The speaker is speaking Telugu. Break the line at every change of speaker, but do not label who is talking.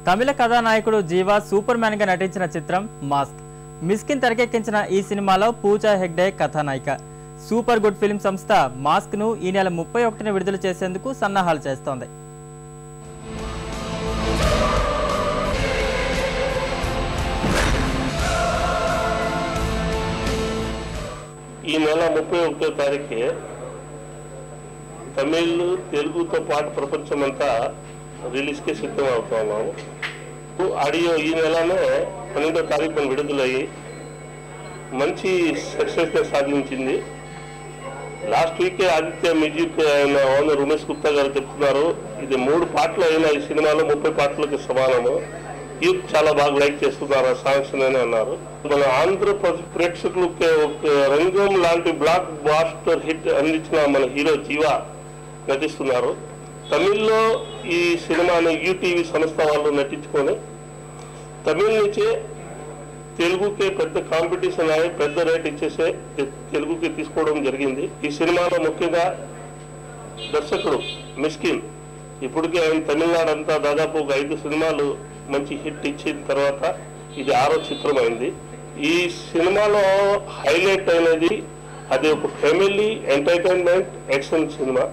తమిళ కథానాయకుడు జీవా సూపర్ మ్యాన్ గా నటించిన చిత్రం మాస్క్. మిస్కిన్ తెరకెక్కించిన ఈ సినిమాలో పూజా హెగ్డే కథానాయిక. సూపర్ గుడ్ ఫిల్మ్ సంస్థ మాస్క్ ను ఈ నెల 31న విడుదల చేసేందుకు సన్నాహాలు చేస్తోంది.
ఈ నెల 31వ తారీఖు తమిళ్ తెలుగుతో పాటు ప్రపంచమంతా రిలీజ్కి సిద్ధం అవుతున్నాము. ఆడియో ఈ నెలనే 12వ తారీఖున విడుదలయ్యి మంచి సక్సెస్ సాధించింది. లాస్ట్ వీకే ఆదిత్య మ్యూజిక్ ఆయన ఓనర్ ఉమేష్ గుప్తా గారు చెప్తున్నారు, ఇది 3 పాటలు అయినా ఈ సినిమాలో 30 పాటలకు సమానము. యూత్ చాలా బాగా లైక్ చేస్తున్నారు ఆ సాంగ్స్ అని అన్నారు. మన ఆంధ్ర ప్రేక్షకులకి ఒక రంగం లాంటి బ్లాక్ బాస్టర్ హిట్ అందించిన మన హీరో జీవా నటిస్తున్నారు. తమిళ్లో ఈ సినిమాని యూటీవీ సంస్థ వాళ్ళు నటించుకొని తమిళ్ నుంచే తెలుగుకి పెద్ద కాంపిటీషన్ అయ్యి పెద్ద రేట్ ఇచ్చేసే తెలుగుకి తీసుకోవడం జరిగింది. ఈ సినిమాలో ముఖ్యంగా దర్శకుడు మిస్కిన్, ఇప్పటికే ఆయన తమిళనాడు అంతా దాదాపు ఒక 5 సినిమాలు మంచి హిట్ ఇచ్చిన తర్వాత ఇది 6వ చిత్రం అయింది. ఈ సినిమాలో హైలైట్ అయినది అది ఒక ఫ్యామిలీ ఎంటర్టైన్మెంట్ యాక్షన్ సినిమా.